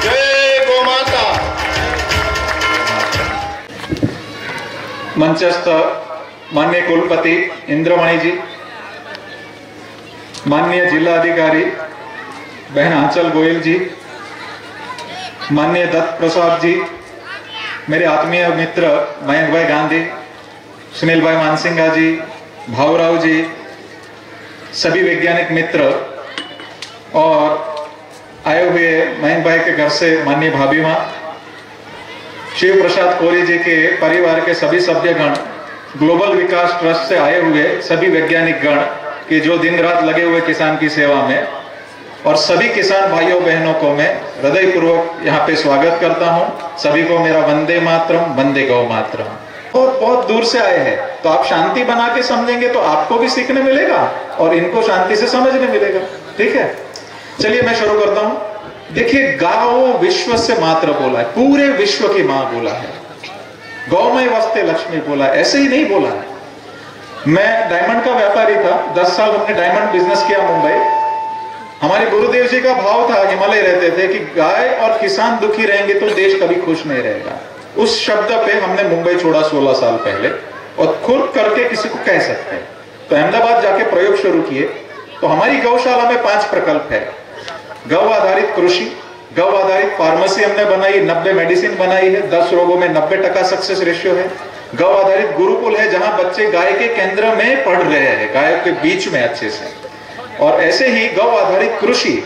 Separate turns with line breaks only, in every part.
जय गौ माता।
मंचस्थ माननीय कुलपति इंद्रमणि जी, माननीय जिलाधिकारी बहन आंचल गोयल जी, माननीय दत्त प्रसाद जी, मेरे आत्मीय मित्र मयंक भाई गांधी, सुनील भाई मानसिंगा जी, भावराव जी, सभी वैज्ञानिक मित्र और आए हुए मयंक भाई के घर से माननीय भाभी मां, शिव प्रसाद कोहली जी के परिवार के सभी सभ्यगण, ग्लोबल विकास ट्रस्ट से आए हुए सभी वैज्ञानिक गण कि जो दिन रात लगे हुए किसान की सेवा में, और सभी किसान भाइयों बहनों को मैं हृदयपूर्वक यहाँ पे स्वागत करता हूँ। सभी को मेरा वंदे मातरम, वंदे गौ मातरम। बहुत बहुत दूर से आए हैं तो आप शांति बना के समझेंगे तो आपको भी सीखने मिलेगा और इनको शांति से समझने मिलेगा। ठीक है, चलिए मैं शुरू करता हूँ। देखिए, गौ विश्व से मात्र बोला है, पूरे विश्व की माँ बोला है। गौमय वस्ते लक्ष्मी बोला है, ऐसे ही नहीं बोला है। मैं डायमंड का व्यापारी था, 10 साल हमने डायमंड बिजनेस किया मुंबई। हमारे गुरुदेव जी का भाव था, हिमालय रहते थे, कि गाय और किसान दुखी रहेंगे तो देश कभी खुश नहीं रहेगा। उस शब्द पे हमने मुंबई छोड़ा 16 साल पहले, और खुद करके किसी को कह सकते हैं। तो अहमदाबाद जाके प्रयोग शुरू किए। तो हमारी गौशाला में 5 प्रकल्प है। गौ आधारित कृषि, गौ आधारित फार्मेसी हमने बनाई, 90 मेडिसिन बनाई है, 10 रोगों में 90% सक्सेस रेशियो है। गौ आधारित गुरुकुल है, जहां बच्चे गाय के केंद्र में पढ़ रहे हैं, गाय के बीच में अच्छे से। और ऐसे ही गौ आधारित कृषि,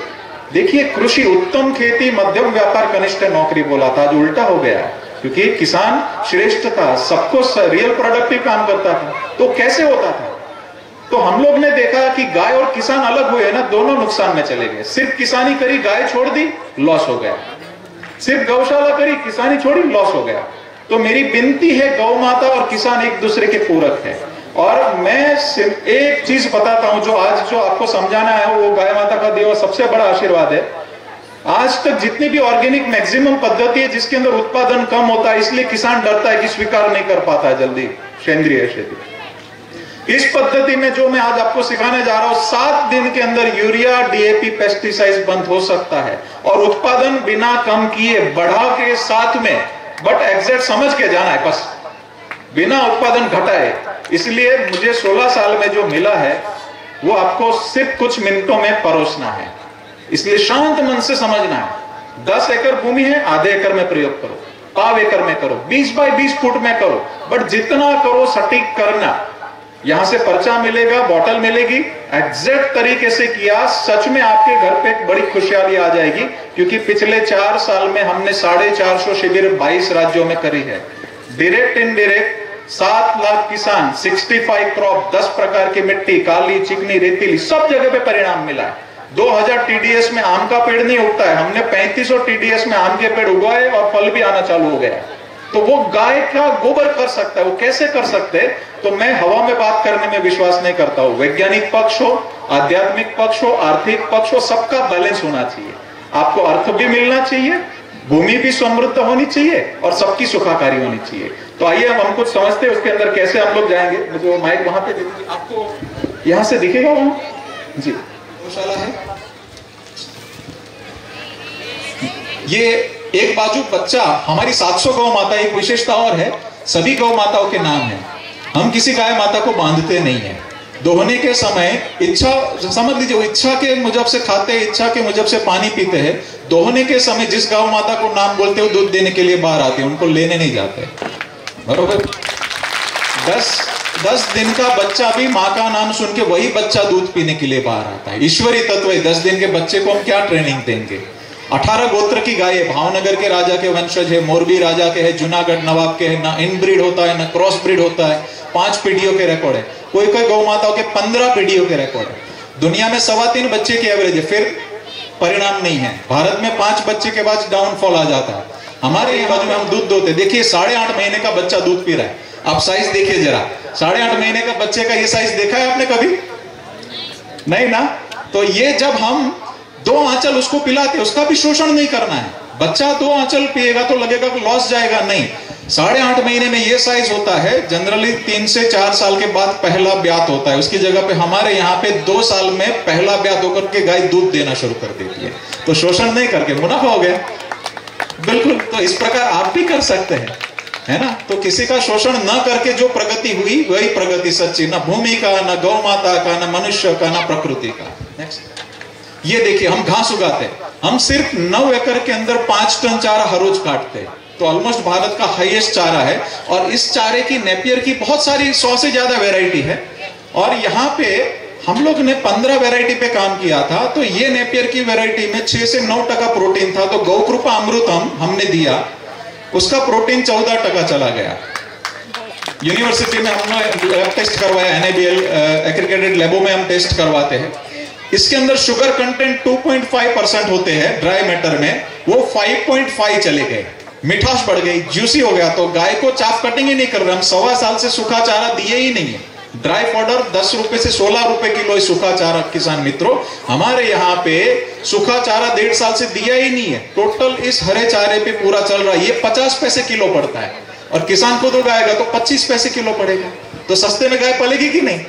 देखिए कृषि उत्तम खेती मध्यम व्यापार कनिष्ठ नौकरी बोला था, आज उल्टा हो गया, क्योंकि किसान श्रेष्ठ था, सबको रियल प्रोडक्टिव काम करता था। तो कैसे होता था? तो हम लोग ने देखा कि गाय और किसान अलग हुए ना, दोनों नुकसान में चले गए। सिर्फ किसानी करी, गाय छोड़ दी, लॉस हो गया। सिर्फ गौशाला करी, किसानी छोड़ी, लॉस हो गया। तो मेरी विनती है, गौ माता और किसान एक दूसरे के पूरक है। और मैं सिर्फ एक चीज बताता हूं, जो आज जो आपको समझाना है वो गाय माता का दिया सबसे बड़ा आशीर्वाद है। आज तक जितनी भी ऑर्गेनिक मैक्सिमम पद्धति है जिसके अंदर उत्पादन कम होता है, इसलिए किसान डरता है कि स्वीकार नहीं कर पाता है जल्दी सेंद्रीय खेती। इस पद्धति में जो मैं आज आपको सिखाने जा रहा हूं, 7 दिन के अंदर यूरिया, डीएपी, पेस्टिसाइड बंद हो सकता है और उत्पादन बिना कम किए बढ़ा के साथ में, बट एग्जैक्ट समझ के जाना है, बस बिना उत्पादन घटाए। इसलिए मुझे 16 साल में जो मिला है वो आपको सिर्फ कुछ मिनटों में परोसना है, इसलिए शांत मन से समझना है। 10 एकड़ भूमि है, आधे एकड़ में प्रयोग करो, पाव एकड़ में करो, 20 बाय 20 फुट में करो, बट जितना करो सटीक करना। यहां से पर्चा मिलेगा, बॉटल मिलेगी, एग्जैक्ट तरीके से किया, सच में आपके घर पे एक बड़ी खुशहाली आ जाएगी। क्योंकि पिछले 4 साल में हमने 450 शिविर 22 राज्यों में करी है। डायरेक्ट इनडायरेक्ट 7 लाख किसान, 65 क्रॉप, 10 प्रकार की मिट्टी, काली, चिकनी, रेतीली, सब जगह पे परिणाम मिला है। 2000 टीडीएस में आम का पेड़ नहीं उगता है, हमने 3500 टीडीएस में आम के पेड़ उगाए और फल भी आना चालू हो गया। तो वो गाय का गोबर कर सकता है, वो कैसे कर सकते हैं? तो मैं हवा में बात करने में विश्वास नहीं करता हूं। वैज्ञानिक पक्ष हो, आध्यात्मिक पक्ष हो, आर्थिक पक्ष हो, सबका बैलेंस होना चाहिए। आपको अर्थ भी मिलना चाहिए, भूमि भी समृद्ध होनी चाहिए और सबकी सुखाकारी होनी चाहिए। तो आइए हम कुछ समझते हैं उसके अंदर कैसे हम लोग जाएंगे। मुझे वो माइक वहां पे दे दीजिए, आपको यहां से दिखेगा वहां जी, गौशाला है। ये एक बाजू बच्चा, हमारी 700 गौ माता, एक विशेषता और है, सभी गौ माताओं के नाम है। हम किसी गाय माता को बांधते नहीं है। दोहने के समय इच्छा, समझ लीजिए, वो इच्छा के मुजब से खाते हैं, इच्छा के मुजब से पानी पीते हैं। दोहने के समय जिस गौ माता को नाम बोलते हो दूध देने के लिए बाहर आते हैं, उनको लेने नहीं जाते, बरोबर। 10 दिन का बच्चा भी माँ का नाम सुन के वही बच्चा दूध पीने के लिए बाहर आता है। ईश्वरी तत्व है। 10 दिन के बच्चे को हम क्या ट्रेनिंग देंगे? 18 गोत्र की गाय है, भावनगर के राजा के वंशज है, मोरबी राजा के है, जूनागढ़ नवाब के है। ना इनब्रीड होता है, ना क्रॉस ब्रीड होता है। 5 पीढ़ियों के रिकॉर्ड है, कोई कोई गौ माताओं के 15 पीढ़ियों के रिकॉर्ड है। दुनिया में 3.25 बच्चे की एवरेज है, फिर परिणाम नहीं है। भारत में 5 बच्चे के बाद डाउनफॉल आ जाता है। हमारे यहाँ बाजू में हम दूध दोते, देखिए 8.5 महीने का बच्चा दूध पी रहा है। आप साइज देखिए जरा, 8.5 महीने का बच्चे का ये साइज देखा है आपने कभी? नहीं ना। तो ये जब हम 2 आंचल उसको पिलाते, उसका भी शोषण नहीं करना है। बच्चा 2 आंचल पिएगा तो लगेगा कि लॉस जाएगा, नहीं। 8.5 महीने में ये साइज होता है। जनरली 3 से 4 साल के बाद पहला ब्यात होता है, उसकी जगह पे हमारे यहाँ पे 2 साल में पहला ब्यात होकर के गाय दूध देना शुरू कर देती है। तो शोषण नहीं करके मुनाफा हो गया। बिल्कुल, तो इस प्रकार आप भी कर सकते हैं, है ना। तो किसी का शोषण न करके जो प्रगति हुई वही प्रगति सच्ची, ना भूमि का, ना गौ माता का, ना मनुष्य का, ना प्रकृति का। नेक्स्ट, ये देखिए हम घास उगाते हैं, हम सिर्फ 9 एकड़ के अंदर 5 टन चारा हर रोज काटते हैं। तो ऑलमोस्ट भारत का हाईएस्ट चारा है। और इस चारे की नेपियर की बहुत सारी 100 से ज्यादा वैरायटी है। और यहाँ पे हम लोग ने 15 वैरायटी पे काम किया था। तो ये नेपियर की वैरायटी में 6 से 9% प्रोटीन था। तो गौ कृपा अमृतम हमने दिया, उसका प्रोटीन 14% चला गया। यूनिवर्सिटी में हमने टेस्ट करवाया, NABL एग्रीगेटेड लैबों में हम टेस्ट करवाते हैं। इसके अंदर शुगर कंटेंट 2.5% होते हैं ड्राई मैटर में, वो 5.5 चले गए, मिठास बढ़ गई, जूसी हो गया। तो गाय को चाफ कटिंग ही नहीं कर रहे हम, 1.25 साल से सूखा चारा दिए ही नहीं है। ड्राई पाउडर 10 रुपए से 16 रुपए किलो सूखा चारा। किसान मित्रों, हमारे यहाँ पे सूखा चारा 1.5 साल से दिया ही नहीं है। टोटल इस हरे चारे पे पूरा चल रहा है। ये 50 पैसे किलो पड़ता है और किसान खुद उगाएगा तो 25 पैसे किलो पड़ेगा। तो सस्ते में गाय पलेगी कि नहीं।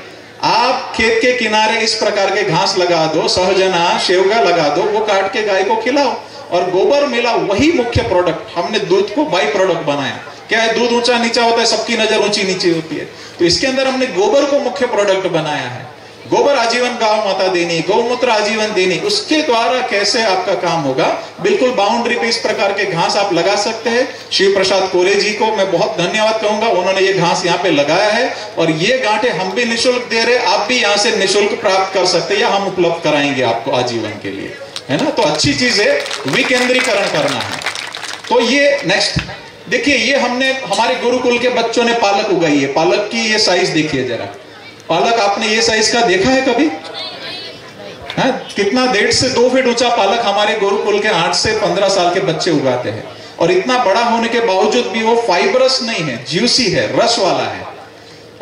आप खेत के किनारे इस प्रकार के घास लगा दो, सहजना शेवगा लगा दो, वो काट के गाय को खिलाओ। और गोबर मिला वही मुख्य प्रोडक्ट। हमने दूध को बाई प्रोडक्ट बनाया। क्या है, दूध ऊंचा नीचा होता है, सबकी नजर ऊंची नीचे होती है। तो इसके अंदर हमने गोबर को मुख्य प्रोडक्ट बनाया है। गोबर आजीवन गौ माता देनी, गौमूत्र आजीवन देनी, उसके द्वारा कैसे आपका काम होगा। बिल्कुल बाउंड्री पे इस प्रकार के घास आप लगा सकते हैं। शिव प्रसाद कोरे जी को मैं बहुत धन्यवाद कहूंगा, उन्होंने ये घास यहाँ पे लगाया है। और ये गांठे हम भी निःशुल्क दे रहे, आप भी यहाँ से निःशुल्क प्राप्त कर सकते हैं या हम उपलब्ध कराएंगे आपको आजीवन के लिए, है ना। तो अच्छी चीज है, विकेंद्रीकरण करना है। तो ये नेक्स्ट देखिए, ये हमने हमारे गुरुकुल के बच्चों ने पालक उगाई है। पालक की ये साइज देखिए जरा। पालक आपने ये साइज का देखा है कभी? है कितना 1.5 से 2 फीट ऊंचा पालक हमारे गुरुकुल के 8 से 15 साल के बच्चे उगाते हैं। और इतना बड़ा होने के बावजूद भी वो फाइबरस नहीं है, ज्यूसी है, रस वाला है।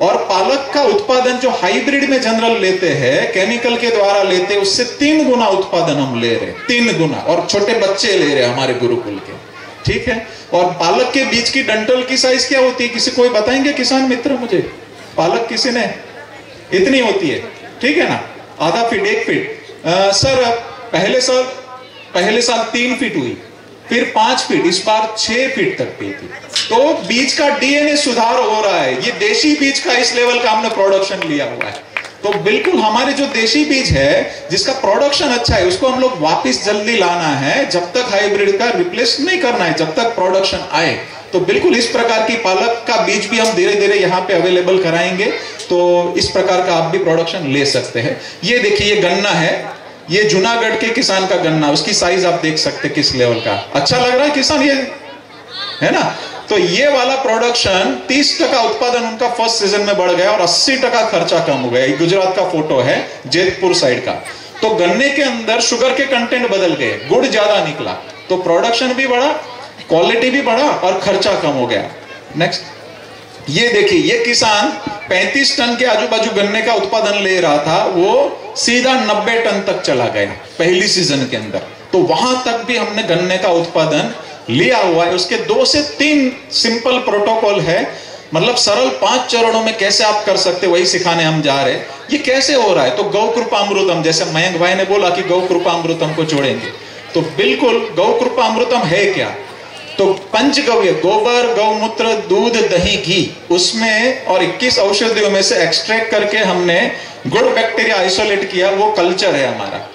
और पालक का उत्पादन जो हाइब्रिड में जनरल लेते हैं, केमिकल के द्वारा लेते हैं, उससे 3 गुना उत्पादन हम ले रहे, 3 गुना। और छोटे बच्चे ले रहे हमारे गुरुकुल के, ठीक है। और पालक के बीच की डंठल की साइज क्या होती है, किसी कोई बताएंगे किसान मित्र मुझे? पालक किसी ने? इतनी होती है, ठीक है ना, आधा फीट 1 फीट। सर पहले साल 3 फीट हुई, फिर 5 फीट, इस बार 6 फीट तक गई थी। तो बीज का डीएनए सुधार हो रहा है। ये देशी बीज का इस लेवल का हमने प्रोडक्शन लिया हुआ है। तो बिल्कुल हमारे जो देशी बीज है जिसका प्रोडक्शन अच्छा है, उसको हम लोग वापस जल्दी लाना है। जब तक हाइब्रिड का रिप्लेस नहीं करना है, जब तक प्रोडक्शन आए। तो बिल्कुल इस प्रकार की पालक का बीज भी हम धीरे धीरे यहाँ पे अवेलेबल कराएंगे। तो इस प्रकार का आप भी प्रोडक्शन ले सकते हैं। ये देखिए, ये गन्ना है, ये जूनागढ़ के किसान का गन्ना, उसकी साइज आप देख सकते हैं किस लेवल का। अच्छा लग रहा है किसान, ये है ना। तो ये वाला प्रोडक्शन 30% उत्पादन उनका फर्स्ट सीजन में बढ़ गया और 80% खर्चा कम हो गया। ये गुजरात का फोटो है, जेतपुर साइड का। तो गन्ने के अंदर शुगर के कंटेंट बदल गए, गुड़ ज्यादा निकला, तो प्रोडक्शन भी बढ़ा, क्वालिटी भी बढ़ा और खर्चा कम हो गया। नेक्स्ट, ये देखिए, ये किसान 35 टन के आजू बाजू गन्ने का उत्पादन ले रहा था, वो सीधा 90 टन तक चला गया पहली सीजन के अंदर। तो वहां तक भी हमने गन्ने का उत्पादन लिया हुआ है। उसके 2 से 3 सिंपल प्रोटोकॉल है, मतलब सरल 5 चरणों में कैसे आप कर सकते, वही सिखाने हम जा रहे हैं। ये कैसे हो रहा है? तो गौ कृपा अमृतम, जैसे मयंक भाई ने बोला कि गौ कृपा अमृतम को जोड़ेंगे, तो बिल्कुल गौ कृपा अमृतम है क्या? तो पंचगव्य, गोबर, गौमूत्र, दूध, दही, घी, उसमें और 21 औषधियों में से एक्सट्रैक्ट करके हमने गुड बैक्टीरिया आइसोलेट किया, वो कल्चर है हमारा।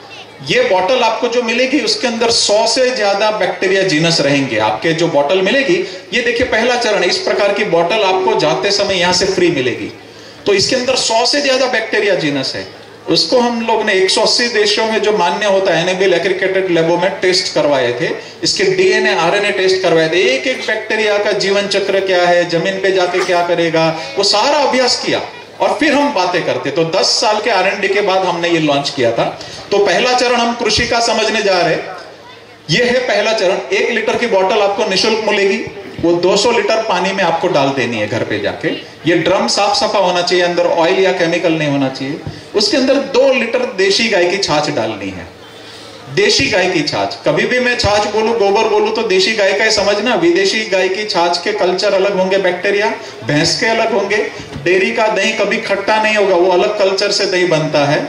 ये बॉटल आपको जो मिलेगी उसके अंदर 100 से ज्यादा बैक्टीरिया जीनस रहेंगे। आपके जो बॉटल मिलेगी, ये देखिए पहला चरण, इस प्रकार की बॉटल आपको जाते समय यहां से फ्री मिलेगी। तो इसके अंदर 100 से ज्यादा बैक्टीरिया जीनस है। उसको हम लोग ने 180 देशों में जो मान्य होता है NABL एग्रीगेटेड लैबों में टेस्ट करवाए थे। इसके डीएनए RNA टेस्ट करवाए थे, एक एक बैक्टीरिया का जीवन चक्र क्या है, जमीन पे जाके क्या करेगा, वो सारा अभ्यास किया और फिर हम बातें करते। तो 10 साल के R&D के बाद हमने ये लॉन्च किया था। तो पहला चरण हम कृषि का समझने जा रहे हैं। ये है पहला चरण। 1 लीटर की बोतल आपको निःशुल्क मिलेगी, वो 200 लीटर पानी में आपको डाल देनी है घर पे जाके। ये ड्रम साफ सफा होना चाहिए, अंदर ऑयल या केमिकल नहीं होना चाहिए। उसके अंदर 2 लीटर देशी गाय की छाछ डालनी है। देशी गाय की छाछ, कभी भी मैं छाछ बोलूं, गोबर बोलूं तो देशी गाय का ही समझना। विदेशी गाय की छाछ के कल्चर अलग होंगे, बैक्टीरिया, भैंस के अलग होंगे। डेयरी का दही कभी खट्टा नहीं होगा, वो अलग कल्चर से दही बनता है।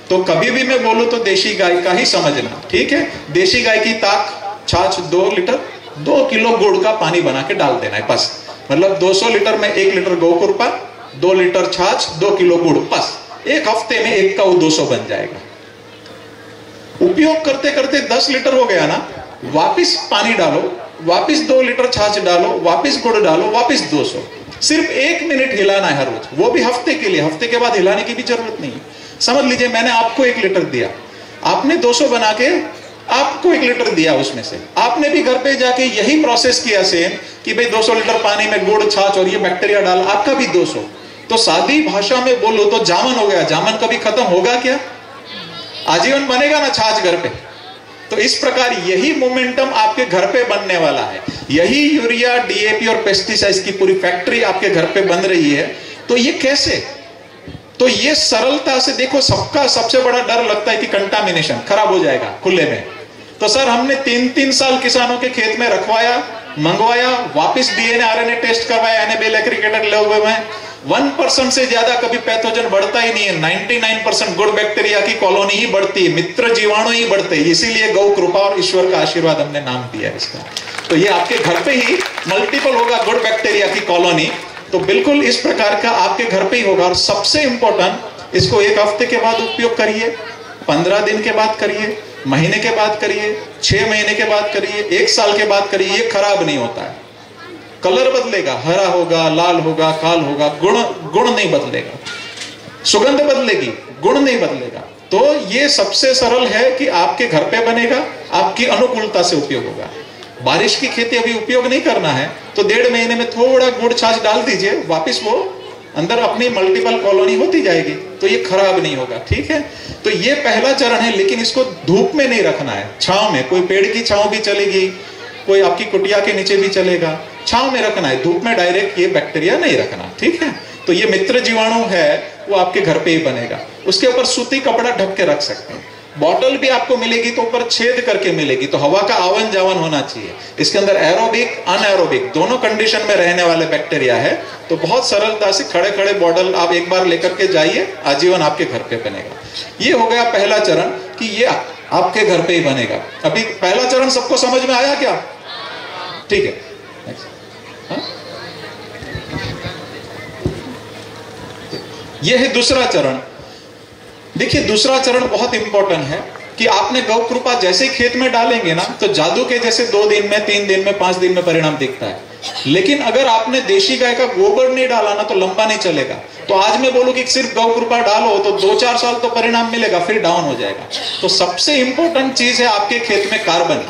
तो कभी भी मैं बोलूं तो देशी गाय का ही समझना, ठीक है। देशी गाय की ताक छाछ 2 लीटर, 2 किलो गुड़ का पानी बना के डाल देना है बस। मतलब 200 लीटर में 1 लीटर गोकुरपा, 2 लीटर छाछ, 2 किलो गुड़, बस एक हफ्ते में 1 का 200 बन जाएगा। उपयोग करते करते 10 लीटर हो गया ना, वापिस पानी डालो, वापिस 2 लीटर छाछ डालो, वापिस गुड़ डालो, वापिस 200। सिर्फ 1 मिनट हिलाना है हर रोज, वो भी हफ्ते के लिए। हफ्ते के बाद हिलाने की भी जरूरत नहीं है। समझ लीजिए मैंने आपको 1 लीटर दिया, आपने 200 बना के आपको 1 लीटर दिया, उसमें से आपने भी घर पे जाके यही प्रोसेस किया सेम कि भाई 200 लीटर पानी में गुड़, छाछ और ये बैक्टीरिया डाल, आपका भी 200। तो सादी भाषा में बोलो तो जामन हो गया। जामन कभी खत्म होगा क्या? आजीवन बनेगा ना छाछ घर पे। तो इस प्रकार यही मोमेंटम आपके घर पे बनने वाला है। यही यूरिया, डीएपी और पेस्टिसाइड्स की पूरी फैक्ट्री आपके घर पे बन रही है। तो ये कैसे? तो ये सरलता से देखो, सबका सबसे बड़ा डर लगता है कि कंटामिनेशन खराब हो जाएगा खुले में। तो सर हमने 3-3 साल किसानों के खेत में रखवाया, मंगवाया, वापस डीएनए आरएनए टेस्ट करवाया, एनएबीएल एग्रीगेटर ले हुए हैं। 1% से ज्यादा कभी पैथोजन बढ़ता ही नहीं है। 99% गुड बैक्टीरिया की कॉलोनी ही बढ़ती है, मित्र जीवाणु ही बढ़ते हैं। इसीलिए गौ कृपा और ईश्वर का आशीर्वाद हमने नाम दिया है इसका। तो ये आपके घर पे ही मल्टीपल होगा गुड बैक्टीरिया की कॉलोनी। तो बिल्कुल इस प्रकार का आपके घर पे ही होगा। और सबसे इंपॉर्टेंट, इसको 1 हफ्ते के बाद उपयोग करिए, 15 दिन के बाद करिए, महीने के बाद करिए, 6 महीने के बाद करिए, 1 साल के बाद करिए। ये खराब नहीं होता है। कलर बदलेगा, हरा होगा, लाल होगा, काल होगा, गुण नहीं बदलेगा। सुगंध बदलेगी, गुण नहीं बदलेगा। तो ये सबसे सरल है कि आपके घर पे बनेगा, आपकी अनुकूलता से उपयोग होगा। बारिश की खेती अभी उपयोग नहीं करना है तो 1.5 महीने में थोड़ा गुड़ छाछ डाल दीजिए, वापिस वो अंदर अपनी मल्टीपल कॉलोनी होती जाएगी। तो ये खराब नहीं होगा, ठीक है। तो ये पहला चरण है, लेकिन इसको धूप में नहीं रखना है, छांव में। कोई पेड़ की छांव भी चलेगी, कोई आपकी कुटिया के नीचे भी चलेगा, छांव में रखना है। धूप में डायरेक्ट ये बैक्टीरिया नहीं रखना, ठीक है। तो ये मित्र जीवाणु है वो आपके घर पे ही बनेगा। उसके ऊपर सूती कपड़ा ढक के रख सकते हैं। बॉटल भी आपको मिलेगी तो ऊपर छेद करके मिलेगी, तो हवा का आवन जावन होना चाहिए। इसके अंदर एरोबिक, अनएरोबिक दोनों कंडीशन में रहने वाले बैक्टीरिया है। तो बहुत सरलता से खड़े खड़े बॉटल आप एक बार लेकर के जाइए, आजीवन आपके घर पे बनेगा। ये हो गया पहला चरण कि ये आपके घर पे ही बनेगा। अभी पहला चरण सबको समझ में आया क्या? ठीक है। यह है दूसरा चरण। देखिए दूसरा चरण बहुत इंपॉर्टेंट है कि आपने गौ कृपा जैसे ही खेत में डालेंगे ना, तो जादू के जैसे 2 दिन में, 3 दिन में, 5 दिन में परिणाम दिखता है। लेकिन अगर आपने देशी गाय का गोबर नहीं डाला ना तो लंबा नहीं चलेगा। तो आज मैं बोलूं कि सिर्फ गौ कृपा डालो तो 2-4 साल तो परिणाम मिलेगा, फिर डाउन हो जाएगा। तो सबसे इंपॉर्टेंट चीज है आपके खेत में कार्बन,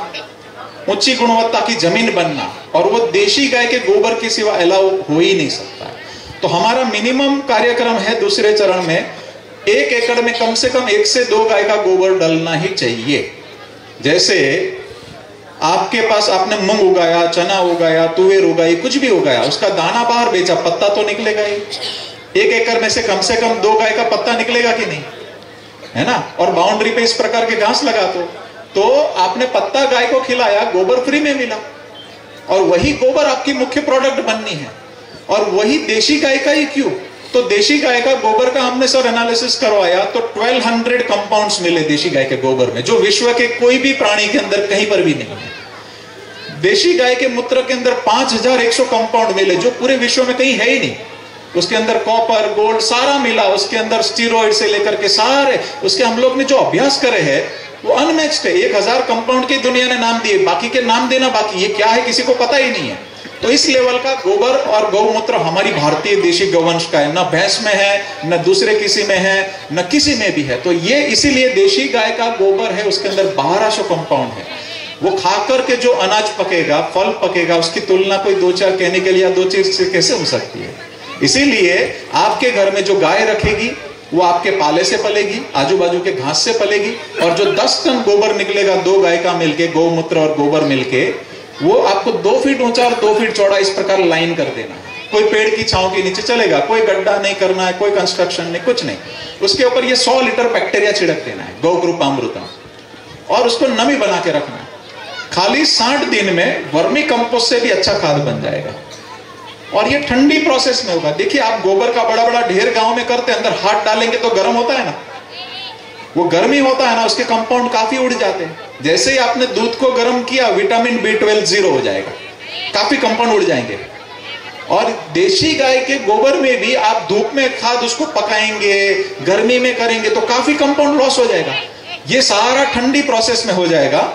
ऊंची गुणवत्ता की जमीन बनना, और वो देशी गाय के गोबर के सिवा अलाउ हो ही नहीं सकता। तो हमारा मिनिमम कार्यक्रम है दूसरे चरण में 1 एकड़ में कम से कम 1 से 2 गाय का गोबर डलना ही चाहिए। जैसे आपके पास आपने मूंग उगाया, चना उगाया, तुवेर उगाई, कुछ भी उगाया, उसका दाना बाहर बेचा, पत्ता तो निकलेगा ही। 1 एकड़ में से कम 2 गाय का पत्ता निकलेगा कि नहीं, है ना। और बाउंड्री पे इस प्रकार के घास लगा तो आपने पत्ता गाय को खिलाया, गोबर फ्री में मिला, और वही गोबर आपकी मुख्य प्रोडक्ट बननी है। और वही देशी गाय का ही क्यों? तो देशी गाय का गोबर का हमने सर एनालिसिस करवाया तो 1200 कंपाउंड्स मिले देशी गाय के गोबर में, जो विश्व के कोई भी प्राणी के अंदर कहीं पर भी नहीं है। देशी गाय के मूत्र के अंदर 5100 कंपाउंड मिले, जो पूरे विश्व में कहीं है ही नहीं। उसके अंदर कॉपर, गोल्ड सारा मिला, उसके अंदर स्टीरॉइड से लेकर के सारे उसके हम लोग ने जो अभ्यास करे हैं वो अनमैच्ड है। 1000 कंपाउंड की दुनिया ने नाम दिए, बाकी के नाम देना बाकी, ये क्या है किसी को पता ही नहीं है। तो इस लेवल का गोबर और गौमूत्र हमारी भारतीय देशी गौवंश का है, न भैंस में है, न दूसरे किसी में है, न किसी में भी है। तो ये इसीलिए देशी गाय का गोबर है, उसके अंदर 1200 कंपाउंड है। वो खाकर के जो अनाज पकेगा, फल पकेगा, उसकी तुलना कोई 2-4 केमिकल या 2 चीज से कैसे हो सकती है। इसीलिए आपके घर में जो गाय रखेगी वो आपके पाले से पलेगी, आजू बाजू के घास से पलेगी, और जो 10 टन गोबर निकलेगा 2 गाय का मिलके, गौमूत्र और गोबर मिलके, वो आपको 2 फीट ऊंचा और 2 फीट चौड़ा इस प्रकार लाइन कर देना है। कोई पेड़ की छांव के नीचे चलेगा, कोई गड्ढा नहीं करना है, कोई कंस्ट्रक्शन नहीं, कुछ नहीं। उसके ऊपर ये 100 लीटर बैक्टीरिया छिड़क देना है, गौ कृपामृतम।
और उसको नमी बना के रखना है। खाली 60 दिन में वर्मी कंपोस्ट से भी अच्छा खाद बन जाएगा और ये ठंडी प्रोसेस में होगा। देखिए आप गोबर का बड़ा बड़ा ढेर गांव में करते, अंदर हाथ डालेंगे तो गर्म होता है ना, वो गर्मी होता है ना, उसके कंपाउंड काफी उड़ जाते हैं। जैसे ही आपने दूध को गर्म किया, विटामिन B12 0 हो जाएगा, काफी कंपाउंड उड़ जाएंगे। और देशी गाय के गोबर में भी आप धूप में खाद उसको पकाएंगे, गर्मी में करेंगे तो काफी कंपाउंड लॉस हो जाएगा। ये सारा ठंडी प्रोसेस में हो जाएगा,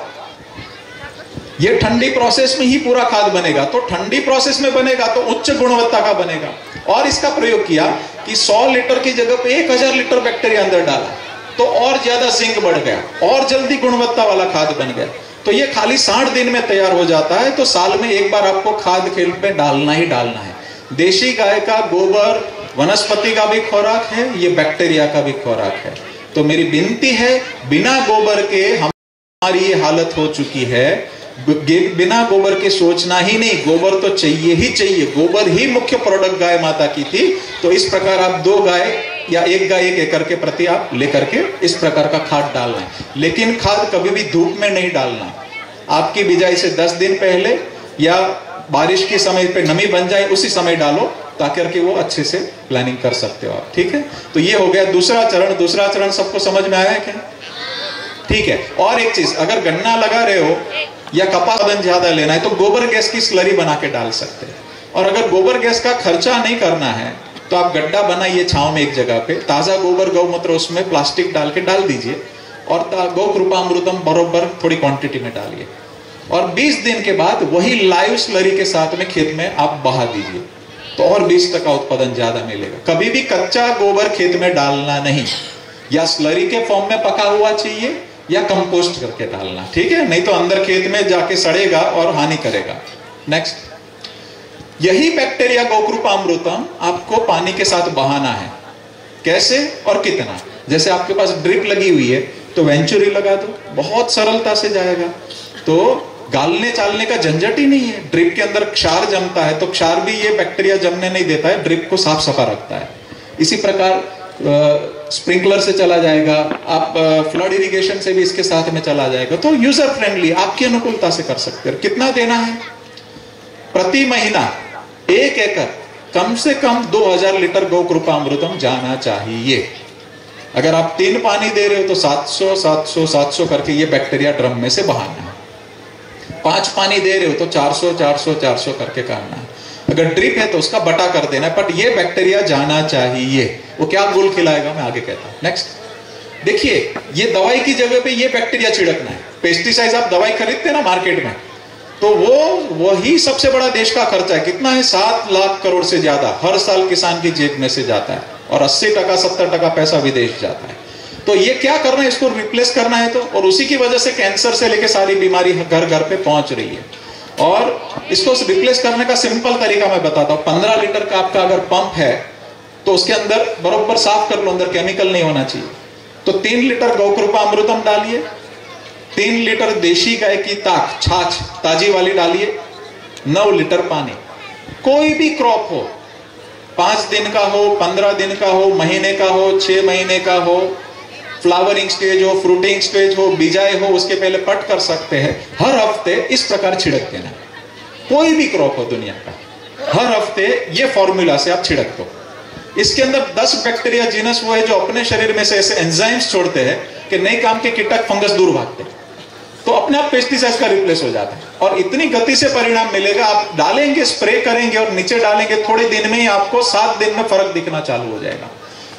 ये ठंडी प्रोसेस में ही पूरा खाद बनेगा। तो ठंडी प्रोसेस में बनेगा तो उच्च गुणवत्ता का बनेगा। और इसका प्रयोग किया कि 100 लीटर की जगह पे 1000 लीटर बैक्टीरिया अंदर डाला तो और ज्यादा जिंक बढ़ गया और जल्दी गुणवत्ता वाला खाद बन गया। तो ये खाली 60 दिन में तैयार हो जाता है। तो साल में एक बार आपको खाद खेत में डालना ही डालना है। देशी गाय का गोबर वनस्पति का भी खुराक है, ये बैक्टीरिया का भी खुराक है। तो मेरी विनती है, बिना गोबर के हमारी ये हालत हो चुकी है। बिना गोबर के सोचना ही नहीं, गोबर तो चाहिए ही चाहिए। गोबर ही मुख्य प्रोडक्ट गाय माता की थी। तो इस प्रकार आप 2 गाय या 1 गाय 1 एकड़ के प्रति आप लेकर के इस प्रकार का खाद डालना है। लेकिन खाद कभी भी धूप में नहीं डालना। आपकी बिजाई से 10 दिन पहले या बारिश के समय पे नमी बन जाए उसी समय डालो, ताकि वो अच्छे से प्लानिंग कर सकते हो आप। ठीक है, तो ये हो गया दूसरा चरण। दूसरा चरण सबको समझ में आया है क्या? ठीक है। और एक चीज, अगर गन्ना लगा रहे हो या कपास ज्यादा लेना है तो गोबर गैस की स्लरी बना के डाल सकते हैं। और अगर गोबर गैस का खर्चा नहीं करना है तो आप गड्ढा बनाइए छांव में एक जगह पे, ताजा गोबर गौमूत्र उसमें प्लास्टिक डाल के डाल दीजिए और गौ कृपामृतम बरोबर थोड़ी क्वांटिटी में डालिए और 20 दिन के बाद वही लाइव स्लरी के साथ में खेत में आप बहा दीजिए तो और 20% उत्पादन ज्यादा मिलेगा। कभी भी कच्चा गोबर खेत में डालना नहीं, या स्लरी के फॉर्म में पका हुआ चाहिए या कंपोस्ट करके डालना। ठीक है, नहीं तो अंदर खेत में जाके सड़ेगा और हानि करेगा। नेक्स्ट, यही बैक्टीरिया गौकृपामृतम आपको पानी के साथ बहाना है। कैसे और कितना? जैसे आपके पास ड्रिप लगी हुई है तो वेंचुरी लगा दो, बहुत सरलता से जाएगा। तो गालने चालने का झंझट ही नहीं है। ड्रिप के अंदर क्षार जमता है तो क्षार भी ये बैक्टीरिया जमने नहीं देता है, ड्रिप को साफ सफा रखता है। इसी प्रकार स्प्रिंकलर से चला जाएगा, आप फ्लड इरिगेशन से भी इसके साथ में चला जाएगा। तो यूजर फ्रेंडली, आपकी अनुकूलता से कर सकते हैं। कितना देना है? प्रति महीना 1 एकड़ कम से कम 2000 लीटर गौ कृपामृतम जाना चाहिए। अगर आप 3 पानी दे रहे हो तो 700 700 700 करके ये बैक्टीरिया ड्रम में से बहाना है। 5 पानी दे रहे हो तो 400 400 400 करके करना है। अगर ड्रिप है तो उसका बटा कर देना है, बट ये बैक्टीरिया जाना चाहिए। वो क्या गुल खिलाएगा मैं आगे कहता हूं। नेक्स्ट, देखिए ये दवाई की जगह पे ये बैक्टीरिया छिड़कना है। पेस्टिसाइड आप दवाई खरीदते हैं ना मार्केट में, तो वही सबसे बड़ा देश का खर्चा है। कितना है? 7 लाख करोड़ से ज्यादा हर साल किसान की जेब में से जाता है और 80% 70% पैसा विदेश जाता है। तो ये क्या करना है? इसको रिप्लेस करना है। तो और उसी की वजह से कैंसर से लेकर सारी बीमारी घर घर पे पहुंच रही है। और इसको रिप्लेस करने का सिंपल तरीका मैं बताता हूं। 15 लीटर का आपका अगर पंप है तो उसके अंदर बरोबर साफ कर लो, अंदर केमिकल नहीं होना चाहिए। तो 3 लीटर गौकृपामृतम डालिए, 3 लीटर देशी गाय की ताक छाछ ताजी वाली डालिए, 9 लीटर पानी। कोई भी क्रॉप हो, 5 दिन का हो, 15 दिन का हो, महीने का हो, 6 महीने का हो, फ्लावरिंग स्टेज हो, फ्रूटिंग स्टेज हो, बिजाई हो, उसके पहले पट कर सकते हैं। हर हफ्ते इस प्रकार छिड़क देना। कोई भी क्रॉप हो दुनिया का, हर हफ्ते ये फॉर्मूला से आप छिड़क दो। इसके अंदर 10 बैक्टीरिया जीनस वो है जो अपने शरीर में से ऐसे एंजाइम्स छोड़ते हैं कि नए काम के कीटक फंगस दूर भागते हैं। तो अपने आप पेस्टिसाइड का रिप्लेस हो जाता है और इतनी गति से परिणाम मिलेगा। आप डालेंगे, स्प्रे करेंगे और नीचे डालेंगे, थोड़े दिन में ही आपको 7 दिन में फर्क दिखना चालू हो जाएगा।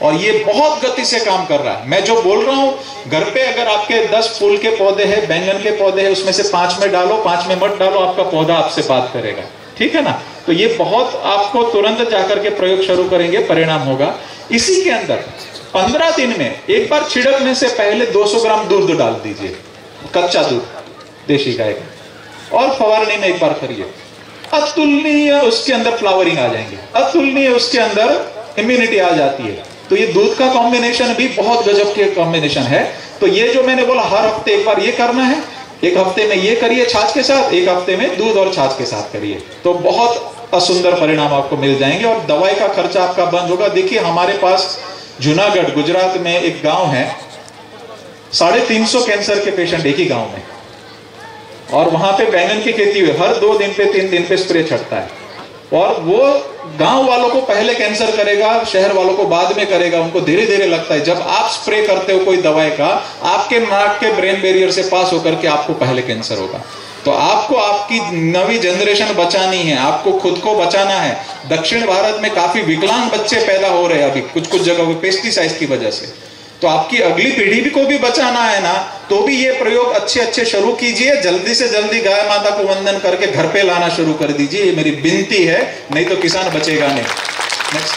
और ये बहुत गति से काम कर रहा है। मैं जो बोल रहा हूं, घर पे अगर आपके 10 फूल के पौधे हैं, बैंगन के पौधे हैं, उसमें से 5 में डालो, 5 में मत डालो, आपका पौधा आपसे बात करेगा। ठीक है ना? तो ये बहुत आपको तुरंत जाकर के प्रयोग शुरू करेंगे, परिणाम होगा। इसी के अंदर 15 दिन में एक बार छिड़कने से पहले 200 ग्राम दूध डाल दीजिए, कच्चा दूध देशी गाय का, और फवारनी में एक बार करिए। अतुलनीय उसके अंदर फ्लावरिंग आ जाएंगे, अतुलनीय उसके अंदर इम्यूनिटी आ जाती है। तो ये दूध का कॉम्बिनेशन भी बहुत गजब के कॉम्बिनेशन है। तो ये जो मैंने बोला हर हफ्ते एक बार ये करना है, एक हफ्ते में ये करिए छाछ के साथ, एक हफ्ते में दूध और छाछ के साथ करिए, तो बहुत सुंदर परिणाम आपको मिल जाएंगे और दवाई का खर्चा आपका बंद होगा। देखिए हमारे पास जूनागढ़ गुजरात में एक गांव है, 350 कैंसर के पेशेंट एक ही गांव में, और वहां पे बैंगन की खेती हुई, हर 2 दिन पे 3 दिन पे स्प्रे छटता है, और वो गांव वालों को पहले कैंसर करेगा, शहर वालों को बाद में करेगा, उनको धीरे धीरे लगता है। जब आप स्प्रे करते हो कोई दवाई का, आपके नाक के ब्रेन बैरियर से पास होकर के आपको पहले कैंसर होगा। तो आपको आपकी नवी जनरेशन बचानी है, आपको खुद को बचाना है। दक्षिण भारत में काफी विकलांग बच्चे पैदा हो रहे हैं अभी कुछ जगहों पे पेस्टिसाइड की वजह से। तो आपकी अगली पीढ़ी को भी बचाना है ना, तो भी ये प्रयोग अच्छे शुरू कीजिए। जल्दी से जल्दी गाय माता को वंदन करके घर पे लाना शुरू कर दीजिए, ये मेरी विनती है, नहीं तो किसान बचेगा नहीं। नेक्स्ट,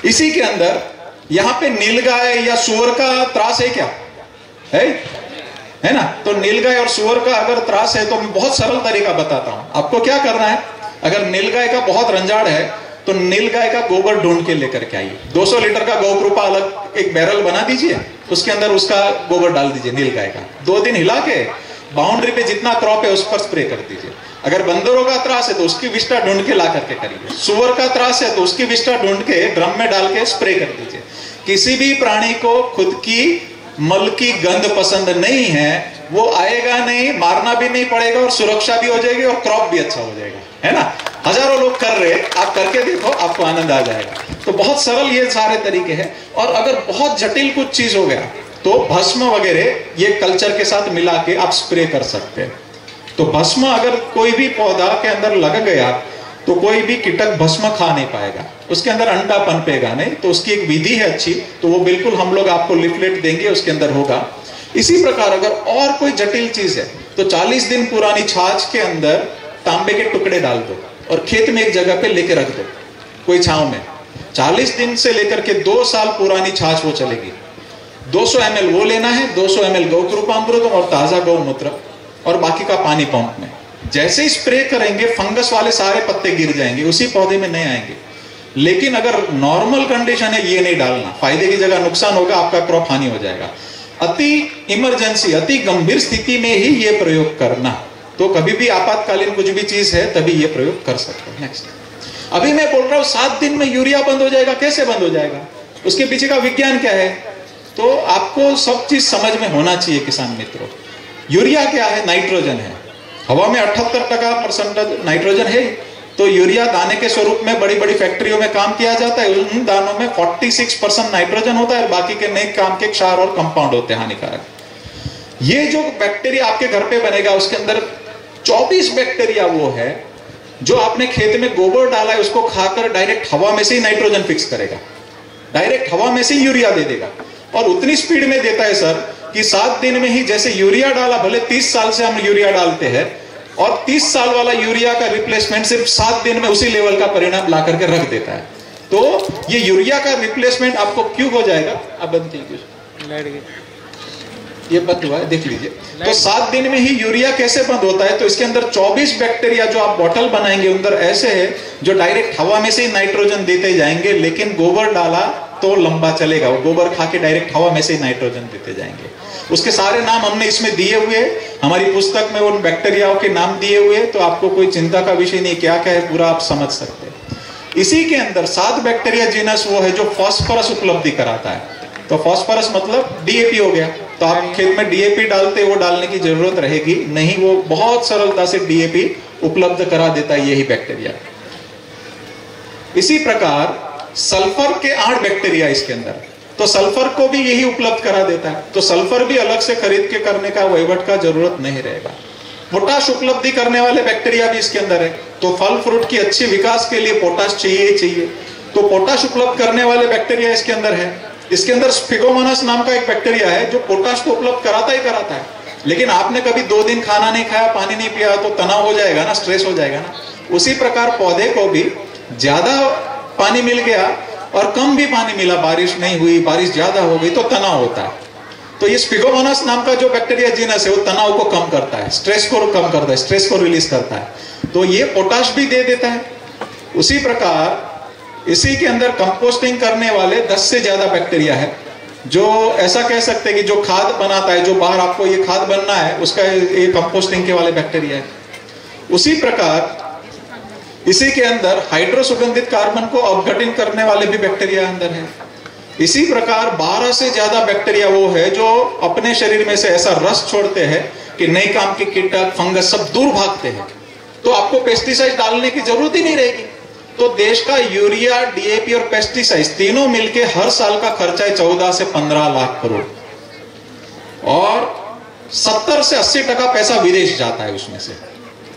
इसी के अंदर यहाँ पे नीलगाय या सुअर का त्रास है क्या? है ना? तो नीलगाय और सुअर का अगर त्रास है तो मैं बहुत सरल तरीका बताता हूं आपको। क्या करना है, अगर नीलगाय का बहुत रंजाड़ है तो नीलगाय का गोबर ढूंढ के लेकर के आइए। 200 लीटर का गौकृपा अलग एक बैरल बना दीजिए, उसके अंदर उसका गोबर डाल दीजिए नीलगाय का। 2 दिन हिला के बाउंड्री पे जितना क्रॉप है उस पर स्प्रे कर दीजिए। अगर बंदरों का त्रास है तो उसकी विष्ठा ढूंढ के ला करके करिए। सुअर का त्रास है तो उसकी विष्ठा ढूंढ के ड्रम में डाल के स्प्रे कर दीजिए। किसी भी प्राणी को खुद की मल की गंध पसंद नहीं है, वो आएगा नहीं, मारना भी नहीं पड़ेगा, और सुरक्षा भी हो जाएगी और क्रॉप भी अच्छा हो जाएगा, है ना? हजारों लोग कर रहे, आप करके देखो, आपको आनंद आ जाएगा। तो बहुत सरल ये सारे तरीके हैं। और अगर बहुत जटिल कुछ चीज हो गया तो भस्म वगैरह ये कल्चर के साथ मिला के आप स्प्रे कर सकते हैं। तो भस्म अगर कोई भी पौधा के अंदर लग गया तो कोई भी कीटक भस्म खा नहीं पाएगा, उसके अंदर अंडा पनपेगा नहीं। तो उसकी एक विधि है अच्छी, तो वो बिल्कुल हम लोग आपको लिफलेट देंगे, उसके अंदर होगा। इसी प्रकार अगर और कोई जटिल चीज है तो 40 दिन पुरानी छाछ के अंदर तांबे के टुकड़े डाल दो और खेत में एक जगह पे लेके रख दो, कोई छांव में। 40 दिन से लेकर के 2 साल पुरानी छाछ वो चलेगी। 200 ml वो लेना है, 200 ml गौकृपामृतम और ताजा गौमूत्र, और बाकी का पानी पंप में। जैसे ही स्प्रे करेंगे फंगस वाले सारे पत्ते गिर जाएंगे, उसी पौधे में नहीं आएंगे। लेकिन अगर नॉर्मल कंडीशन है ये नहीं डालना, फायदे की जगह नुकसान होगा, आपका क्रॉप हानि हो जाएगा। अति इमरजेंसी, अति गंभीर स्थिति में ही ये प्रयोग करना। तो कभी भी आपातकालीन कुछ भी चीज है तभी ये प्रयोग कर सकते हैं। नेक्स्ट, अभी मैं बोल रहा हूं 7 दिन में यूरिया बंद हो जाएगा। कैसे बंद हो जाएगा? उसके पीछे का विज्ञान क्या है? तो आपको सब चीज समझ में होना चाहिए किसान मित्रों। यूरिया क्या है? नाइट्रोजन है। हवा में 78% नाइट्रोजन है। तो यूरिया दाने के स्वरूप में बड़ी बड़ी फैक्ट्रियों में काम किया जाता है। उन दानों में 46% नाइट्रोजन होता है, बाकी के नए काम के क्षार और कंपाउंड होते हैं हानिकारक। ये जो बैक्टीरिया आपके घर पे बनेगा उसके अंदर 24 बैक्टीरिया वो है जो आपने खेत में गोबर डाला है उसको खाकर डायरेक्ट हवा में से ही नाइट्रोजन फिक्स करेगा, डायरेक्ट हवा में से ही यूरिया दे देगा। और उतनी स्पीड में देता है सर कि 7 दिन में ही, जैसे यूरिया डाला, भले 30 साल से हम यूरिया डालते हैं और 30 साल वाला यूरिया का रिप्लेसमेंट सिर्फ 7 दिन में उसी लेवल का परिणाम ला करके रख देता है। तो ये यूरिया का रिप्लेसमेंट आपको क्यों हो जाएगा? अब बंद कीजिए, ये बंद हुआ है, देख लीजिए। तो 7 दिन में ही यूरिया कैसे बंद होता है? तो इसके अंदर 24 बैक्टीरिया जो आप बॉटल बनाएंगे अंदर ऐसे है जो डायरेक्ट हवा में से ही नाइट्रोजन देते जाएंगे, लेकिन गोबर डाला तो लंबा चलेगा, वो गोबर खा के डायरेक्ट हवा में से ही नाइट्रोजन देते जाएंगे। उसके सारे नाम हमने इसमें दिए हुए, हमारी पुस्तक में उन बैक्टीरियाओं के नाम दिए हुए, तो आपको कोई चिंता का विषय नहीं, क्या क्या है पूरा आप समझ सकते हैं। इसी के अंदर 7 बैक्टीरिया जीनस वो है जो फास्फोरस उपलब्धि कराता है। तो फास्फोरस मतलब डीएपी हो गया। तो आप खेत में डीएपी डालते, वो डालने की जरूरत रहेगी नहीं, वो बहुत सरलता से डीएपी उपलब्ध करा देता है यही बैक्टीरिया। इसी प्रकार सल्फर के 8 बैक्टीरिया इसके अंदर, तो सल्फर को भी यही उपलब्ध करा देता है। तो सल्फर भी अलग से खरीद के करने का वहीवट का जरूरत नहीं रहेगा। पोटाश उपलब्धि करने वाले बैक्टीरिया भी इसके अंदर है। तो फल फ्रूट की अच्छी विकास के लिए पोटाश चाहिए। तो पोटाश उपलब्ध करने वाले बैक्टीरिया इसके अंदर है। इसके अंदर स्फिगोमोनास नाम का एक बैक्टीरिया है जो पोटाश को उपलब्ध कराता ही कराता है। लेकिन आपने कभी 2 दिन खाना नहीं खाया, पानी नहीं पिया तो तनाव हो जाएगा ना, स्ट्रेस हो जाएगा ना। उसी प्रकार पौधे को भी ज्यादा पानी मिल गया और कम भी पानी मिला, बारिश नहीं हुई, बारिश ज्यादा हो गई तो तनाव होता है। तो ये स्फिगोमोनास नाम का जो बैक्टीरिया जीनस है वो तनाव को कम करता है, स्ट्रेस को कम करता है, स्ट्रेस को रिलीज करता है। तो ये पोटाश भी दे देता है। उसी प्रकार इसी के अंदर कंपोस्टिंग करने वाले 10 से ज्यादा बैक्टीरिया है जो ऐसा कह सकते हैं कि जो खाद बनाता है, जो बाहर आपको ये खाद बनना है उसका ये कंपोस्टिंग के वाले बैक्टीरिया है। उसी प्रकार इसी के अंदर हाइड्रो सुगंधित कार्बन को अपघटित करने वाले भी बैक्टीरिया अंदर है। इसी प्रकार 12 से ज्यादा बैक्टीरिया वो है जो अपने शरीर में से ऐसा रस छोड़ते हैं कि नए काम के कीटक फंगस सब दूर भागते हैं, तो आपको पेस्टिसाइड डालने की जरूरत ही नहीं रहेगी। तो देश का यूरिया, डीएपी और पेस्टिसाइड तीनों मिलके हर साल का खर्चा है 14 से 15 लाख करोड़, और 70 से 80% पैसा विदेश जाता है उसमें से।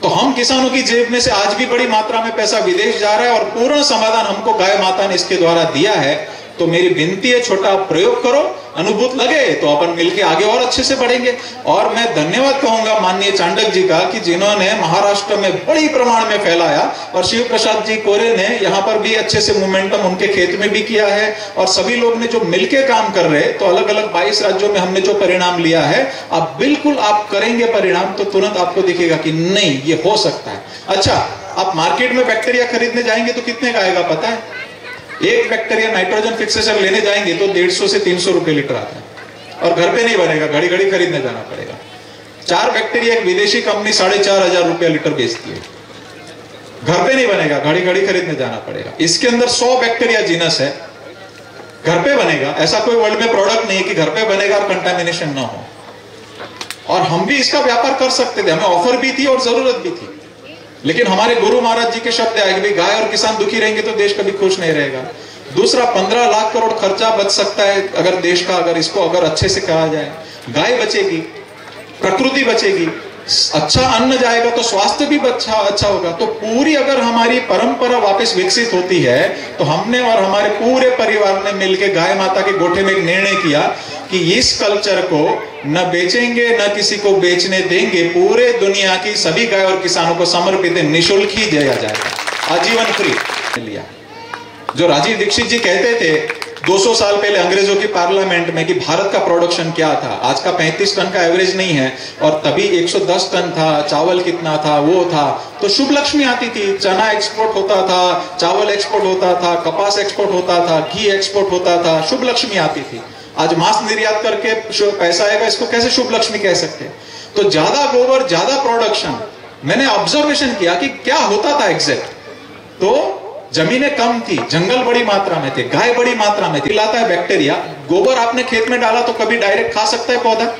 तो हम किसानों की जेब में से आज भी बड़ी मात्रा में पैसा विदेश जा रहा है, और पूर्ण समाधान हमको गाय माता ने इसके द्वारा दिया है। तो मेरी विनती है, छोटा प्रयोग करो, अनुभूत लगे तो अपन मिलके आगे और अच्छे से बढ़ेंगे। और मैं धन्यवाद कहूंगा माननीय चांडक जी का कि जिन्होंने महाराष्ट्र में बड़ी प्रमाण में फैलाया, और शिव प्रसाद जी कोरे ने यहाँ पर भी अच्छे से मोमेंटम उनके खेत में भी किया है, और सभी लोग ने जो मिलके काम कर रहे, तो अलग अलग 22 राज्यों में हमने जो परिणाम लिया है, अब बिल्कुल आप करेंगे परिणाम तो तुरंत आपको दिखेगा कि नहीं ये हो सकता है। अच्छा, आप मार्केट में बैक्टीरिया खरीदने जाएंगे तो कितने का आएगा पता है? एक बैक्टीरिया नाइट्रोजन फिक्सेशन लेने जाएंगे तो 150 से 300 रुपए लीटर आता है, और घर पे नहीं बनेगा, घड़ी घड़ी खरीदने जाना पड़ेगा। 4 बैक्टीरिया एक विदेशी कंपनी 4,500 रुपया लीटर बेचती है, घर पे नहीं बनेगा, घड़ी घड़ी खरीदने जाना पड़ेगा। इसके अंदर 100 बैक्टीरिया जीनस है, घर पे बनेगा। ऐसा कोई वर्ल्ड में प्रोडक्ट नहीं है कि घर पे बनेगा और कंटामिनेशन ना हो। और हम भी इसका व्यापार कर सकते थे, हमें ऑफर भी थी और जरूरत भी थी, लेकिन हमारे गुरु महाराज जी के शब्द आए कि भाई गाय और किसान दुखी रहेंगे तो देश कभी खुश नहीं रहेगा। दूसरा, 15 लाख करोड़ खर्चा बच सकता है अगर देश का, अगर इसको अगर अच्छे से कहा जाए। गाय बचेगी, प्रकृति बचेगी, अच्छा अन्न जाएगा तो स्वास्थ्य भी अच्छा होगा। तो पूरी अगर हमारी परंपरा वापस विकसित होती है, तो हमने और हमारे पूरे परिवार ने मिलकर गाय माता के गोठे में एक निर्णय किया कि इस कल्चर को न बेचेंगे न किसी को बेचने देंगे, पूरे दुनिया की सभी गाय और किसानों को समर्पित निःशुल्क ही दिया जाएगा, आजीवन फ्री लिया। जो राजीव दीक्षित जी कहते थे 200 साल पहले अंग्रेजों की पार्लियामेंट में कि भारत का प्रोडक्शन क्या था, आज का 35 टन का एवरेज नहीं है, और तभी 110 टन था, चावल कितना था वो था, तो शुभ लक्ष्मी आती थी। चना एक्सपोर्ट होता था, चावल एक्सपोर्ट होता था, कपास एक्सपोर्ट होता था, घी एक्सपोर्ट होता था, शुभ लक्ष्मी आती थी। आज मांस निर्यात करके पैसा आएगा, इसको कैसे शुभ लक्ष्मी कह सकते? तो ज्यादा गोबर, ज्यादा प्रोडक्शन, मैंने ऑब्जर्वेशन किया कि क्या होता था एग्जैक्ट। तो जमीनें कम थी, जंगल बड़ी मात्रा में थे, गाय बड़ी मात्रा में थी, लाता है बैक्टीरिया। गोबर आपने खेत में डाला तो कभी डायरेक्ट खा सकता है पौधा?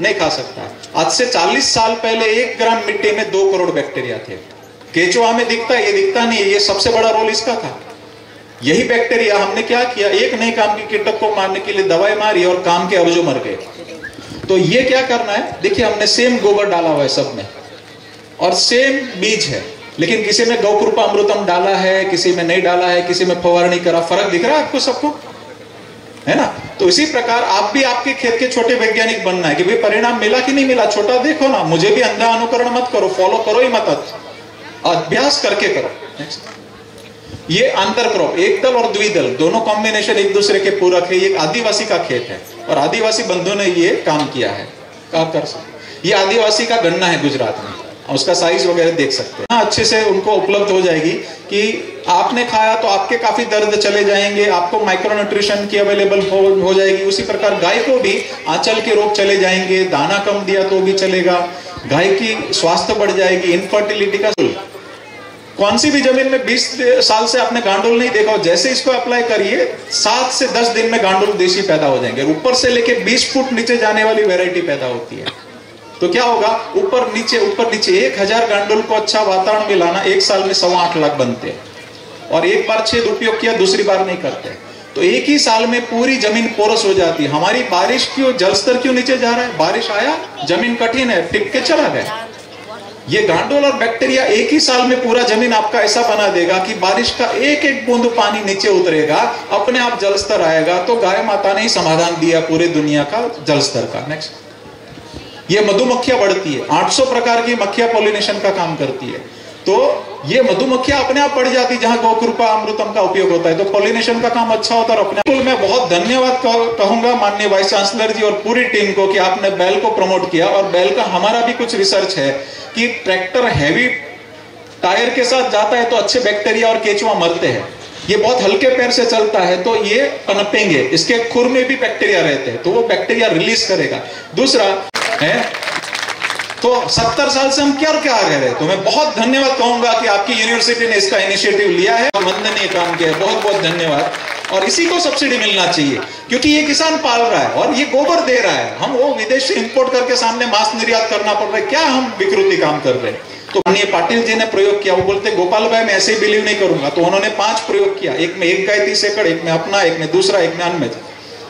नहीं खा सकता। आज से 40 साल पहले 1 ग्राम मिट्टी में 2 करोड़ बैक्टीरिया थे। केचुआ में दिखता है, ये दिखता नहीं है, ये सबसे बड़ा रोल इसका था। यही बैक्टीरिया हमने क्या किया, एक नए काम के कीटक को मारने के लिए दवाई मारी और काम के अब्जो मर गए। तो ये क्या करना है, देखिए हमने सेम गोबर डाला हुआ है सब में, और सेम बीज है, लेकिन किसी में गौकृपा अमृतम डाला है, किसी में नहीं डाला है, किसी में फवारणी करा। फर्क दिख रहा है आपको सबको, है ना? तो इसी प्रकार आप भी आपके खेत के छोटे वैज्ञानिक बनना है कि भाई परिणाम मिला कि नहीं मिला, छोटा देखो ना, मुझे भी अंधा अनुकरण मत करो, फॉलो करो ही मत, अभ्यास करके करो। नेक्स्ट, ये अंतर क्रॉप, एक दल और द्विदल दोनों कॉम्बिनेशन एक दूसरे के पूरक है। ये आदिवासी का खेत है और आदिवासी बंधुओं ने ये काम किया है, काम कर सकते। ये आदिवासी का गन्ना है गुजरात में, उसका साइज वगैरह देख सकते हैं। अच्छे से उनको उपलब्ध हो जाएगी कि आपने खाया तो आपके काफी दर्द चले जाएंगे, आपको माइक्रो न्यूट्रिशन की अवेलेबल हो जाएगी। उसी प्रकार गाय को भी आंचल के रोग चले जाएंगे, दाना कम दिया तो भी चलेगा, गाय की स्वास्थ्य बढ़ जाएगी। इनफर्टिलिटी का कौन सी भी जमीन में 20 साल से आपने गांडुल नहीं देखा, जैसे इसको अप्लाई करिए 7 से 10 दिन में गांडुल देशी पैदा हो जाएंगे। ऊपर से लेके 20 फुट नीचे जाने वाली वैरायटी पैदा होती है। तो क्या होगा, ऊपर नीचे 1000 गांडुल को अच्छा वातावरण में लाना, 1 साल में 8.25 लाख बनते हैं। और एक बार छेद उपयोग किया, दूसरी बार नहीं करते, तो एक ही साल में पूरी जमीन पोरस हो जाती है। हमारी बारिश क्यों, जलस्तर क्यों नीचे जा रहा है? बारिश आया, जमीन कठिन है, टिक के चला गया। ये गांडुल और बैक्टीरिया एक ही साल में पूरा जमीन आपका ऐसा बना देगा कि बारिश का एक एक बूंद पानी नीचे उतरेगा, अपने आप जलस्तर आएगा। तो गाय माता ने ही समाधान दिया पूरी दुनिया का जलस्तर का। नेक्स्ट, ये मधुमक्खियां बढ़ती है, 800 प्रकार की मक्खियां पॉलिनेशन का काम करती है। तो ये मधुमक्खियां अपने आप बढ़ जाती जहां गौकृपा अमृतम का उपयोग होता है, तो पॉलिनेशन का काम अच्छा होता है। और अपने मैं बहुत धन्यवाद कहूंगा माननीय वाइस चांसलर जी और पूरी टीम को कि आपने बैल को प्रमोट किया। और बैल का हमारा भी कुछ रिसर्च है कि ट्रैक्टर हैवी टायर के साथ जाता है तो अच्छे बैक्टीरिया और केचुआ मरते हैं। ये बहुत हल्के पैर से चलता है तो ये पनपेंगे, इसके खुर में भी बैक्टीरिया रहते हैं, तो वो बैक्टीरिया रिलीज करेगा। दूसरा है, तो 70 साल से हम क्या आ रहे, तो मैं बहुत धन्यवाद कहूंगा कि आपकी यूनिवर्सिटी ने इसका इनिशिएटिव लिया है और वंदनीय काम किया है। बहुत बहुत धन्यवाद। और इसी को सब्सिडी मिलना चाहिए, क्योंकि ये किसान पाल रहा है और ये गोबर दे रहा है। हम वो विदेश से इंपोर्ट करके सामने मांस निर्यात करना पड़ रहा है, क्या हम विकृति काम कर रहे हैं। तो माननीय पाटिल जी ने प्रयोग किया, वो बोलते गोपाल भाई मैं ऐसे ही बिलीव नहीं करूंगा, तो उन्होंने 5 प्रयोग किया, एक में 1 गाय 30 एकड़, एक में अपना, एक में दूसरा, एक में अन्य,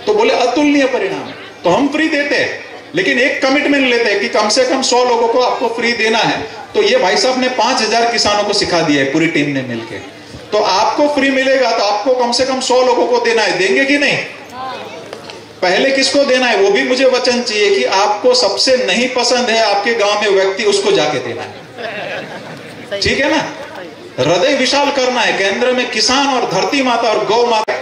तो बोले अतुलनीय परिणाम है। तो हम फ्री देते हैं, लेकिन एक कमिटमेंट लेते हैं कि कम से कम 100 लोगों को आपको फ्री देना है। तो ये भाई साहब ने 5000 किसानों को सिखा दिया है पूरी टीम ने मिलकर। तो आपको फ्री मिलेगा तो आपको कम से कम 100 लोगों को देना है, देंगे कि नहीं? पहले किसको देना है वो भी मुझे वचन चाहिए कि आपको सबसे नहीं पसंद है आपके गांव में व्यक्ति, उसको जाके देना है, ठीक है ना? हृदय विशाल करना है, केंद्र में किसान और धरती माता और गौ माता।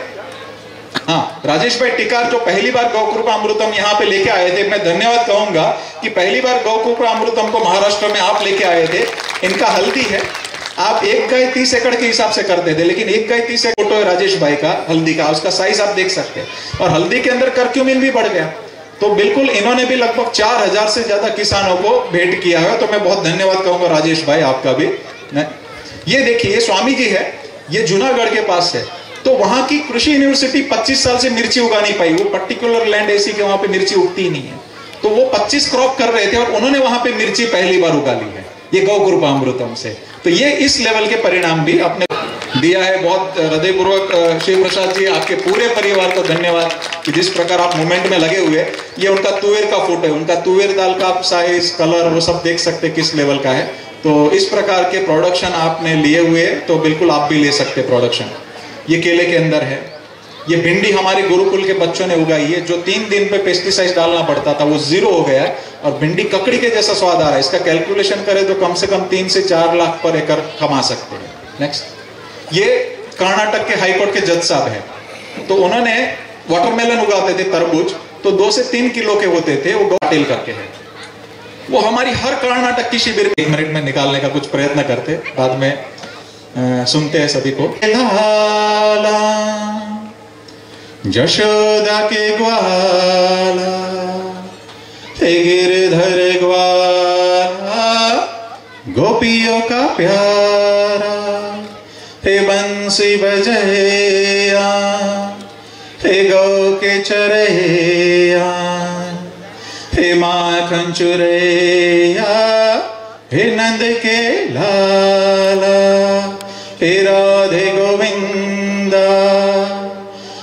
हाँ, राजेश भाई टिकार जो पहली बार गौकृपा अमृतम यहाँ पे लेके आए थे, मैं धन्यवाद कहूंगा कि पहली बार गौकृपा अमृतम को महाराष्ट्र में आप लेके आए थे। इनका हल्दी है, आप 1 गाय 30 एकड़ के हिसाब से करते थे, लेकिन 1 गाय 30 एकड़ फोटो है राजेश भाई का हल्दी का, उसका साइज आप देख सकते हैं, और हल्दी के अंदर कर्क्यूमिन भी बढ़ गया। तो बिल्कुल इन्होंने भी लगभग 4000 से ज्यादा किसानों को भेंट किया है। तो मैं बहुत धन्यवाद कहूंगा राजेश भाई आपका भी। ये देखिए स्वामी जी है, ये जूनागढ़ के पास है, तो वहां की कृषि यूनिवर्सिटी 25 साल से मिर्ची उगा नहीं पाई। वो पर्टिकुलर लैंड ऐसी कि वहां पे मिर्ची उगती ही नहीं है, तो वो 25 क्रॉप कर रहे थे और उन्होंने वहां पे मिर्ची पहली बार उगा ली है, ये गौकृपा अमृतम से। तो ये इस लेवल के परिणाम भी आपने दिया है। बहुत हृदयपूर्वक शिव प्रसाद जी, आपके पूरे परिवार को धन्यवाद कि जिस प्रकार आप मूवमेंट में लगे हुए। ये उनका तुवेर का फोटो है, उनका तुवेर दाल का आप साइज, कलर वो सब देख सकते किस लेवल का है। तो इस प्रकार के प्रोडक्शन आपने लिए हुए, तो बिल्कुल आप भी ले सकते प्रोडक्शन। ये केले के अंदर है, ये भिंडी हमारे गुरुकुल के बच्चों ने उगाई है, जो 3 दिन पे पेस्टिसाइड डालना पड़ता था वो 0 हो गया है, और भिंडी ककड़ी के जैसा स्वाद आ रहा है। इसका कैलकुलेशन करें तो कम से कम 3 से 4 लाख पर एकड़ कमा सकते हैं। नेक्स्ट, ये कर्नाटक के हाईकोर्ट के जज साहब है, तो उन्होंने वाटरमेलन उगाते थे, तरबूज, तो 2 से 3 किलो के होते थे, वो पाटिल करके है। वो हमारी हर कर्नाटक की शिविर 1 मिनट में निकालने का कुछ प्रयत्न करते, बाद में सुनते हैं सभी को। लाला जशोदा के ग्वाला, हे गिरधर ग्वाला, गोपियों का प्यारा, हे बंसी बजैया, हे गौ के चरैया, हे माखन चुरैया, हे नंद के लाला, हे राधे गोविंदा,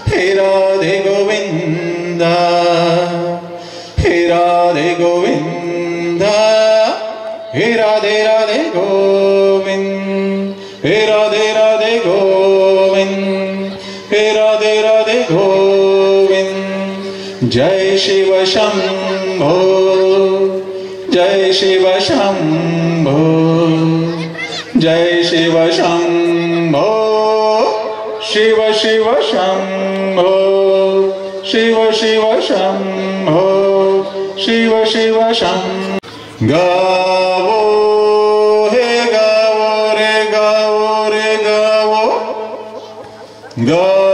हे राधे गोविंदा, हे राधे गोविंदा, हे राधे राधे गोविंद, हे राधे राधे गोविंद, हे राधे राधे गोविंद। जय शिव शंभो, जय शिव शंभो, जय शिव शंभो, शिव शिव शंभो, शिव शिव शंभो, शिव शिव शंभो। गावो हे गावो रे गावो रे गावो, गावो